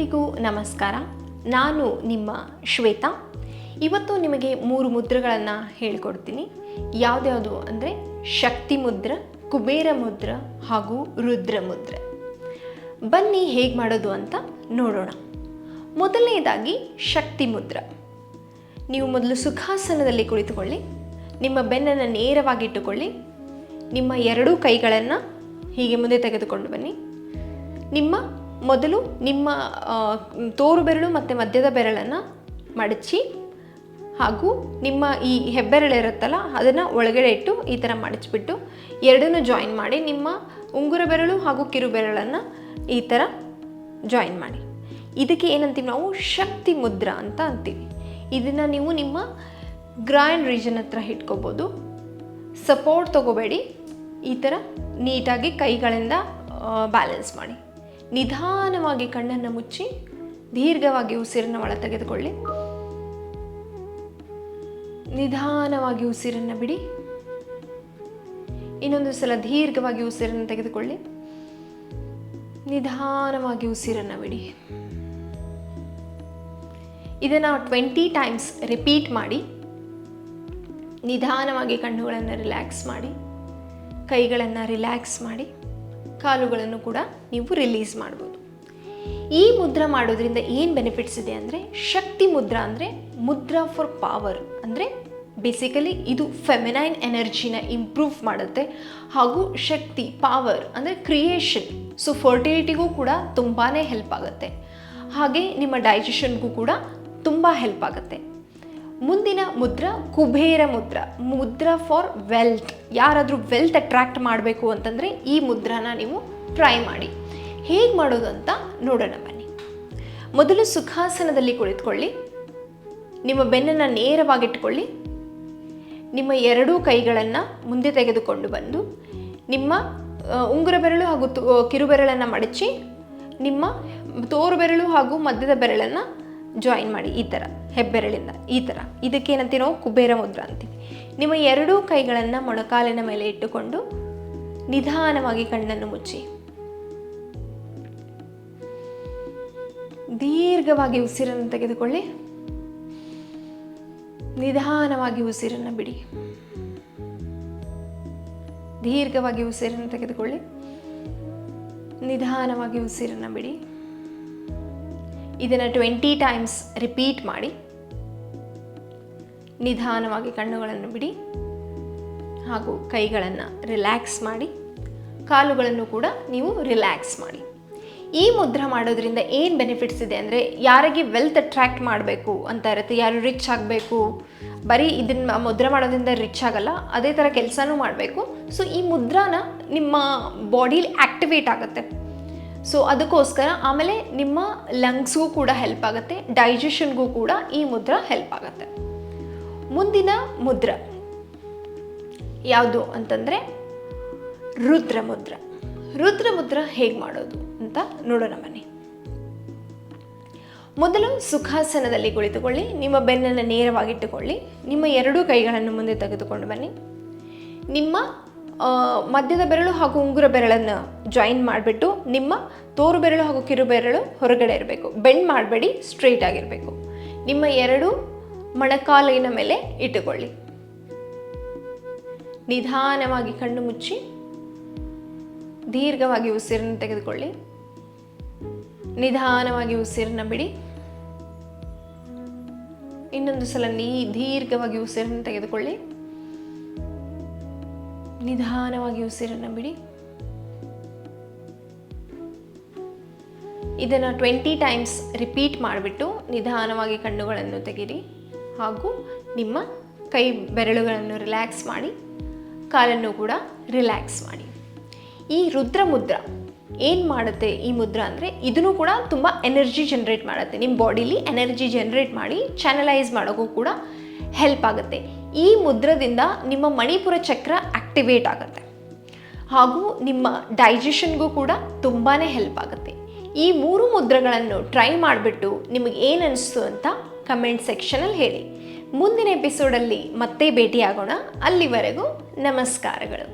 ಎಲ್ಲರಿಗೂ ನಮಸ್ಕಾರ. ನಾನು ನಿಮ್ಮ ಶ್ವೇತಾ. ಇವತ್ತು ನಿಮಗೆ 3 ಮುದ್ರೆಗಳನ್ನು ಹೇಳಿಕೊಡ್ತೀನಿ. ಯಾವುದ್ಯಾವುದು ಅಂದರೆ ಶಕ್ತಿ ಮುದ್ರೆ, ಕುಬೇರ ಮುದ್ರೆ ಹಾಗೂ ರುದ್ರ ಮುದ್ರೆ. ಬನ್ನಿ ಹೇಗೆ ಮಾಡೋದು ಅಂತ ನೋಡೋಣ. ಮೊದಲನೇದಾಗಿ ಶಕ್ತಿ ಮುದ್ರೆ. ನೀವು ಮೊದಲು ಸುಖಾಸನದಲ್ಲಿ ಕುಳಿತುಕೊಳ್ಳಿ. ನಿಮ್ಮ ಬೆನ್ನನ್ನು ನೇರವಾಗಿಟ್ಟುಕೊಳ್ಳಿ. ನಿಮ್ಮ 2 ಕೈಗಳನ್ನು ಹೀಗೆ ಮುಂದೆ ತೆಗೆದುಕೊಂಡು ಬನ್ನಿ. ಮೊದಲು ನಿಮ್ಮ ತೋರು ಬೆರಳು ಮತ್ತು ಮಧ್ಯದ ಬೆರಳನ್ನು ಮಡಚಿ ಹಾಗೂ ನಿಮ್ಮ ಈ ಹೆಬ್ಬೆರಳಿರುತ್ತಲ್ಲ ಅದನ್ನು ಒಳಗಡೆ ಇಟ್ಟು ಈ ಥರ ಮಡಚಿಬಿಟ್ಟು ಎರಡನ್ನೂ ಜಾಯಿನ್ ಮಾಡಿ ನಿಮ್ಮ ಉಂಗುರ ಬೆರಳು ಹಾಗೂ ಕಿರು ಬೆರಳನ್ನು ಈ ಥರ ಜಾಯಿನ್ ಮಾಡಿ. ಇದಕ್ಕೆ ಏನಂತೀವಿ ನಾವು ಶಕ್ತಿ ಮುದ್ರಾ ಅಂತ ಅಂತೀವಿ. ಇದನ್ನು ನೀವು ನಿಮ್ಮ ಗ್ರ್ಯಾಂಡ್ ರೀಜನ್ ಹತ್ರ ಇಟ್ಕೋಬೋದು. ಸಪೋರ್ಟ್ ತೊಗೋಬೇಡಿ. ಈ ಥರ ನೀಟಾಗಿ ಕೈಗಳಿಂದ ಬ್ಯಾಲೆನ್ಸ್ ಮಾಡಿ. ನಿಧಾನವಾಗಿ ಕಣ್ಣನ್ನು ಮುಚ್ಚಿ ದೀರ್ಘವಾಗಿ ಉಸಿರನ್ನು ಒಳ ತೆಗೆದುಕೊಳ್ಳಿ. ನಿಧಾನವಾಗಿ ಉಸಿರನ್ನು ಬಿಡಿ. ಇನ್ನೊಂದು ಸಲ ದೀರ್ಘವಾಗಿ ಉಸಿರನ್ನು ತೆಗೆದುಕೊಳ್ಳಿ. ನಿಧಾನವಾಗಿ ಉಸಿರನ್ನು ಬಿಡಿ. ಇದನ್ನು 20 ಟೈಮ್ಸ್ ರಿಪೀಟ್ ಮಾಡಿ. ನಿಧಾನವಾಗಿ ಕಣ್ಣುಗಳನ್ನು ರಿಲ್ಯಾಕ್ಸ್ ಮಾಡಿ, ಕೈಗಳನ್ನು ರಿಲ್ಯಾಕ್ಸ್ ಮಾಡಿ, ಕಾಲುಗಳನ್ನು ಕೂಡ ನೀವು ರಿಲೀಸ್ ಮಾಡ್ಬೋದು. ಈ ಮುದ್ರಾ ಮಾಡೋದ್ರಿಂದ ಏನು ಬೆನಿಫಿಟ್ಸ್ ಇದೆ ಅಂದರೆ, ಶಕ್ತಿ ಮುದ್ರಾ ಅಂದರೆ ಮುದ್ರಾ ಫಾರ್ ಪವರ್. ಅಂದರೆ ಬೇಸಿಕಲಿ ಇದು ಫೆಮಿನೈನ್ ಎನರ್ಜಿನ ಇಂಪ್ರೂವ್ ಮಾಡುತ್ತೆ ಹಾಗೂ ಶಕ್ತಿ ಪವರ್ ಅಂದರೆ ಕ್ರಿಯೇಷನ್. ಸೊ ಫರ್ಟಿಲಿಟಿಗೂ ಕೂಡ ತುಂಬಾ ಹೆಲ್ಪ್ ಆಗುತ್ತೆ. ಹಾಗೆ ನಿಮ್ಮ ಡೈಜೆಷನ್ಗೂ ಕೂಡ ತುಂಬ ಹೆಲ್ಪ್ ಆಗುತ್ತೆ. ಮುಂದಿನ ಮುದ್ರಾ ಕುಬೇರ ಮುದ್ರಾ. Mudra for wealth. ಯಾರಾದರೂ ವೆಲ್ತ್ ಅಟ್ರಾಕ್ಟ್ ಮಾಡಬೇಕು ಅಂತಂದರೆ ಈ ಮುದ್ರಾನ ನೀವು ಟ್ರೈ ಮಾಡಿ. ಹೇಗೆ ಮಾಡೋದು ಅಂತ ನೋಡೋಣ ಬನ್ನಿ. ಮೊದಲು ಸುಖಾಸನದಲ್ಲಿ ಕುಳಿತುಕೊಳ್ಳಿ. ನಿಮ್ಮ ಬೆನ್ನನ್ನು ನೇರವಾಗಿಟ್ಕೊಳ್ಳಿ. ನಿಮ್ಮ 2 ಕೈಗಳನ್ನು ಮುಂದೆ ತೆಗೆದುಕೊಂಡು ಬಂದು ನಿಮ್ಮ ಉಂಗುರ ಬೆರಳು ಹಾಗೂ ಕಿರುಬೆರಳನ್ನು ಮಡಚಿ ನಿಮ್ಮ ತೋರು ಬೆರಳು ಹಾಗೂ ಮಧ್ಯದ ಬೆರಳನ್ನು ಜಾಯಿನ್ ಮಾಡಿ. ಈ ಥರ ಹೆಬ್ಬೆರಳಿಂದ ಈ ಥರ. ಇದಕ್ಕೇನಂತೀವಿ ನಾವು ಕುಬೇರ ಮುದ್ರಾ ಅಂತೀವಿ. ನಿಮ್ಮ 2 ಕೈಗಳನ್ನು ಮೊಣಕಾಲಿನ ಮೇಲೆ ಇಟ್ಟುಕೊಂಡು ನಿಧಾನವಾಗಿ ಕಣ್ಣನ್ನು ಮುಚ್ಚಿ ದೀರ್ಘವಾಗಿ ಉಸಿರನ್ನು ತೆಗೆದುಕೊಳ್ಳಿ. ನಿಧಾನವಾಗಿ ಉಸಿರನ್ನು ಬಿಡಿ. ದೀರ್ಘವಾಗಿ ಉಸಿರನ್ನು ತೆಗೆದುಕೊಳ್ಳಿ. ನಿಧಾನವಾಗಿ ಉಸಿರನ್ನು ಬಿಡಿ. ಇದನ್ನು 20 ಟೈಮ್ಸ್ ರಿಪೀಟ್ ಮಾಡಿ. ನಿಧಾನವಾಗಿ ಕಣ್ಣುಗಳನ್ನು ಬಿಡಿ ಹಾಗೂ ಕೈಗಳನ್ನು ರಿಲ್ಯಾಕ್ಸ್ ಮಾಡಿ, ಕಾಲುಗಳನ್ನು ಕೂಡ ನೀವು ರಿಲ್ಯಾಕ್ಸ್ ಮಾಡಿ. ಈ ಮುದ್ರಾ ಮಾಡೋದ್ರಿಂದ ಏನು ಬೆನಿಫಿಟ್ಸ್ ಇದೆ ಅಂದರೆ, ಯಾರಿಗೆ ವೆಲ್ತ್ ಅಟ್ರ್ಯಾಕ್ಟ್ ಮಾಡಬೇಕು ಅಂತ ಇರುತ್ತೆ, ಯಾರು ರಿಚ್ ಆಗಬೇಕು, ಬರೀ ಇದನ್ನು ಮುದ್ರಾ ಮಾಡೋದ್ರಿಂದ ರಿಚ್ ಆಗಲ್ಲ, ಅದೇ ಥರ ಕೆಲಸನೂ ಮಾಡಬೇಕು. ಸೊ ಈ ಮುದ್ರಾನ ನಿಮ್ಮ ಬಾಡೀಲಿ ಆ್ಯಕ್ಟಿವೇಟ್ ಆಗುತ್ತೆ. ಸೊ ಅದಕ್ಕೋಸ್ಕರ. ಆಮೇಲೆ ನಿಮ್ಮ ಲಂಗ್ಸ್ಗೂ ಕೂಡ ಹೆಲ್ಪ್ ಆಗುತ್ತೆ, ಡೈಜೆಷನ್ಗೂ ಕೂಡ ಈ ಮುದ್ರಾ ಹೆಲ್ಪ್ ಆಗುತ್ತೆ. ಮುಂದಿನ ಮುದ್ರಾ ಯಾವುದು ಅಂತಂದರೆ ರುದ್ರ ಮುದ್ರಾ. ರುದ್ರ ಮುದ್ರಾ ಹೇಗೆ ಮಾಡೋದು ಅಂತ ನೋಡೋಣ ಬನ್ನಿ. ಮೊದಲು ಸುಖಾಸನದಲ್ಲಿ ಕುಳಿತುಕೊಳ್ಳಿ. ನಿಮ್ಮ ಬೆನ್ನನ್ನು ನೇರವಾಗಿಟ್ಟುಕೊಳ್ಳಿ. ನಿಮ್ಮ 2 ಕೈಗಳನ್ನು ಮುಂದೆ ತೆಗೆದುಕೊಂಡು ಬನ್ನಿ. ನಿಮ್ಮ ಮಧ್ಯದ ಬೆರಳು ಹಾಗೂ ಉಂಗುರ ಬೆರಳನ್ನು ಜಾಯಿನ್ ಮಾಡಿಬಿಟ್ಟು ನಿಮ್ಮ ತೋರು ಬೆರಳು ಹಾಗೂ ಕಿರು ಬೆರಳು ಹೊರಗಡೆ ಇರಬೇಕು. ಬೆಂಡ್ ಮಾಡಬೇಡಿ, ಸ್ಟ್ರೈಟ್ ಆಗಿರಬೇಕು. ನಿಮ್ಮ 2 ಮೊಣಕಾಲಿನ ಮೇಲೆ ಇಟ್ಟುಕೊಳ್ಳಿ. ನಿಧಾನವಾಗಿ ಕಣ್ಣು ಮುಚ್ಚಿ ದೀರ್ಘವಾಗಿ ಉಸಿರನ್ನು ತೆಗೆದುಕೊಳ್ಳಿ. ನಿಧಾನವಾಗಿ ಉಸಿರನ್ನು ಬಿಡಿ. ಇನ್ನೊಂದು ಸಲ ದೀರ್ಘವಾಗಿ ಉಸಿರನ್ನು ತೆಗೆದುಕೊಳ್ಳಿ. ನಿಧಾನವಾಗಿ ಉಸಿರನ್ನು ಬಿಡಿ. ಇದನ್ನು 20 ಟೈಮ್ಸ್ ರಿಪೀಟ್ ಮಾಡಿಬಿಟ್ಟು ನಿಧಾನವಾಗಿ ಕಣ್ಣುಗಳನ್ನು ತೆಗೀರಿ ಹಾಗೂ ನಿಮ್ಮ ಕೈ ಬೆರಳುಗಳನ್ನು ರಿಲ್ಯಾಕ್ಸ್ ಮಾಡಿ, ಕಾಲನ್ನು ಕೂಡ ರಿಲ್ಯಾಕ್ಸ್ ಮಾಡಿ. ಈ ರುದ್ರ ಮುದ್ರಾ ಏನು ಮಾಡುತ್ತೆ ಈ ಮುದ್ರಾ ಅಂದರೆ, ಇದನ್ನು ಕೂಡ ತುಂಬ ಎನರ್ಜಿ ಜನ್ರೇಟ್ ಮಾಡುತ್ತೆ. ನಿಮ್ಮ ಬಾಡಿಲಿ ಎನರ್ಜಿ ಜನ್ರೇಟ್ ಮಾಡಿ ಚಾನಲೈಸ್ ಮಾಡೋಕ್ಕೂ ಕೂಡ ಹೆಲ್ಪ್ ಆಗುತ್ತೆ. ಈ ಮುದ್ರದಿಂದ ನಿಮ್ಮ ಮಣಿಪುರ ಚಕ್ರ ಆಕ್ಟಿವೇಟ್ ಆಗುತ್ತೆ ಹಾಗೂ ನಿಮ್ಮ ಡೈಜೆಷನ್ಗೂ ಕೂಡ ತುಂಬಾ ಹೆಲ್ಪ್ ಆಗುತ್ತೆ. ಈ 3 ಮುದ್ರೆಗಳನ್ನು ಟ್ರೈ ಮಾಡಿಬಿಟ್ಟು ನಿಮಗೆ ಏನು ಅನಿಸ್ತು ಅಂತ ಕಮೆಂಟ್ ಸೆಕ್ಷನಲ್ಲಿ ಹೇಳಿ. ಮುಂದಿನ ಎಪಿಸೋಡಲ್ಲಿ ಮತ್ತೆ ಭೇಟಿಯಾಗೋಣ. ಅಲ್ಲಿವರೆಗೂ ನಮಸ್ಕಾರಗಳು.